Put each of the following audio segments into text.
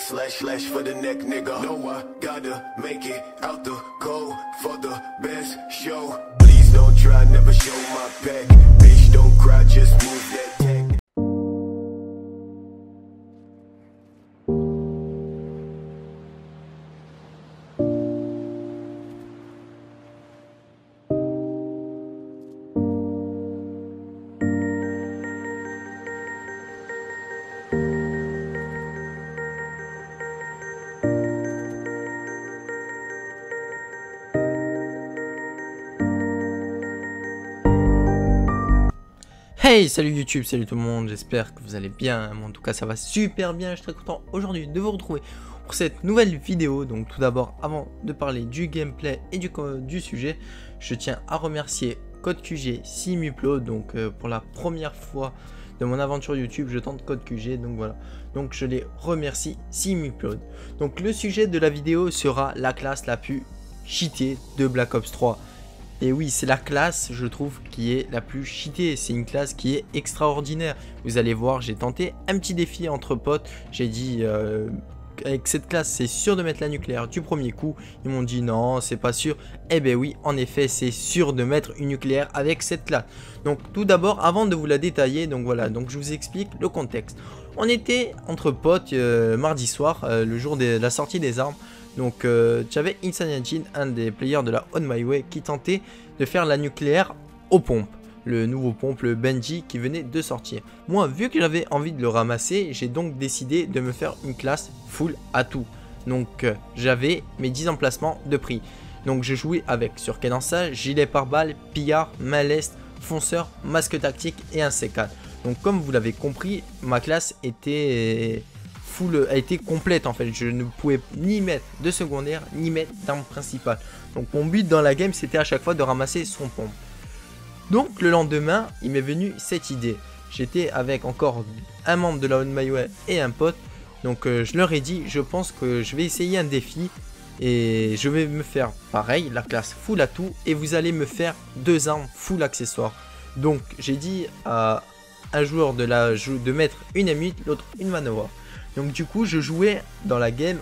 slash for the neck, nigga. No, I gotta make it out the cold for the best show. Please don't try, never show my back. Bitch, don't cry, just move that tag. Hey, salut YouTube, salut tout le monde, j'espère que vous allez bien. Moi, en tout cas ça va super bien, je suis très content aujourd'hui de vous retrouver pour cette nouvelle vidéo. Donc tout d'abord, avant de parler du gameplay et du sujet, je tiens à remercier CodeQG Simupload. Donc pour la première fois de mon aventure YouTube, je tente CodeQG, donc voilà. Donc je les remercie Simupload. Donc le sujet de la vidéo sera la classe la plus cheatée de Black Ops 3. Et oui, c'est la classe, je trouve, qui est la plus cheatée. C'est une classe qui est extraordinaire. Vous allez voir, j'ai tenté un petit défi entre potes. J'ai dit, avec cette classe, c'est sûr de mettre la nucléaire du premier coup. Ils m'ont dit non, c'est pas sûr. Eh ben oui, en effet, c'est sûr de mettre une nucléaire avec cette classe. Donc tout d'abord, avant de vous la détailler, donc voilà, donc je vous explique le contexte. On était entre potes mardi soir, le jour de la sortie des armes. Donc j'avais Insanity, un des players de la On My Way, qui tentait de faire la nucléaire aux pompes. Le nouveau pompe, le Benji, qui venait de sortir. Moi, vu que j'avais envie de le ramasser, j'ai donc décidé de me faire une classe full atout. Donc j'avais mes 10 emplacements de prix. Donc je jouais avec sur Cadença, gilet pare-balles, pillard, main leste, fonceur, masque tactique et un C4. Donc comme vous l'avez compris, ma classe était a été complète en fait. Je ne pouvais ni mettre de secondaire ni mettre d'arme principale. Donc mon but dans la game, c'était à chaque fois de ramasser son pompe. Donc le lendemain, il m'est venu cette idée. J'étais avec encore un membre de la On My Way et un pote. Donc je leur ai dit, je pense que je vais essayer un défi et je vais me faire pareil, la classe full atout, et vous allez me faire 2 armes full accessoires. Donc j'ai dit à un joueur de mettre une M8, l'autre une Manowar. Donc du coup je jouais dans la game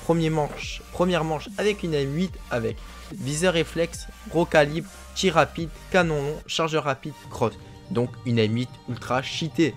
première manche avec une M8 avec viseur réflexe, gros calibre, tir rapide, canon long, chargeur rapide, crosse. Donc une M8 ultra cheatée.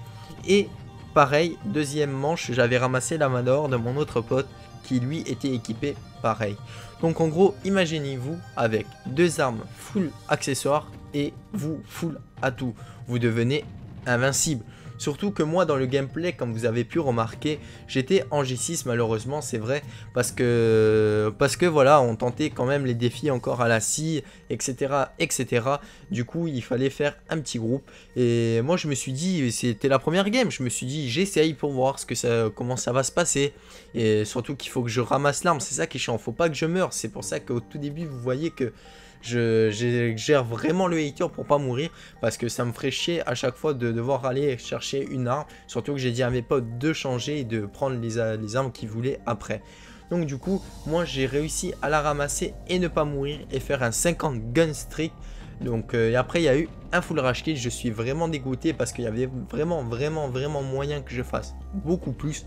Et pareil, deuxième manche, j'avais ramassé la Manowar de mon autre pote qui lui était équipé pareil. Donc en gros, imaginez-vous avec 2 armes full accessoires et vous full atout. Vous devenez invincible. Surtout que moi dans le gameplay, comme vous avez pu remarquer, j'étais en G6 malheureusement, c'est vrai, parce que voilà, on tentait quand même les défis encore à la scie, etc. etc. Du coup, il fallait faire un petit groupe. Et moi je me suis dit, c'était la première game, je me suis dit j'essaye pour voir comment ça va se passer. Et surtout qu'il faut que je ramasse l'arme, c'est ça qui est chiant, faut pas que je meure. C'est pour ça qu'au tout début vous voyez que je gère vraiment le hater pour pas mourir, parce que ça me ferait chier à chaque fois de devoir aller chercher une arme, surtout que j'ai dit à mes potes de changer et de prendre les armes qu'ils voulaient après. Donc du coup moi j'ai réussi à la ramasser et ne pas mourir et faire un 50 gun streak. Donc et après il y a eu un full rush kill. Je suis vraiment dégoûté parce qu'il y avait vraiment moyen que je fasse beaucoup plus.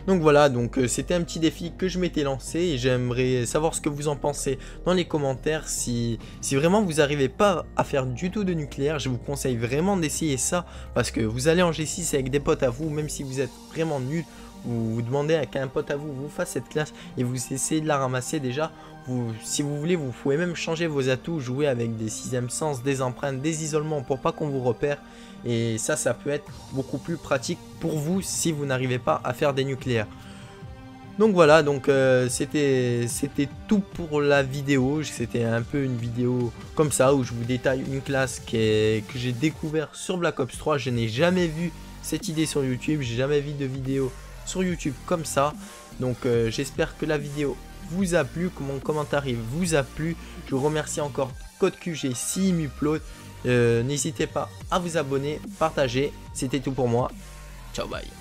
Donc voilà, donc c'était un petit défi que je m'étais lancé et j'aimerais savoir ce que vous en pensez dans les commentaires. Si vraiment vous n'arrivez pas à faire du tout de nucléaire, je vous conseille vraiment d'essayer ça, parce que vous allez en G6 avec des potes à vous, même si vous êtes vraiment nul, vous demandez à qu'un pote à vous vous fasse cette classe et vous essayez de la ramasser déjà. Si vous voulez, vous pouvez même changer vos atouts, jouer avec des 6e sens, des empreintes, des isolements pour pas qu'on vous repère. Et ça peut être beaucoup plus pratique pour vous si vous n'arrivez pas à faire des nucléaires. Donc voilà, donc c'était tout pour la vidéo. C'était un peu une vidéo comme ça où je vous détaille une classe que j'ai découvert sur Black Ops 3. Je n'ai jamais vu cette idée sur YouTube, j'ai jamais vu de vidéo sur YouTube comme ça. Donc j'espère que la vidéo vous a plu, que mon commentaire vous a plu. Je vous remercie encore CodeQG Simupload. N'hésitez pas à vous abonner, partager. C'était tout pour moi. Ciao, bye.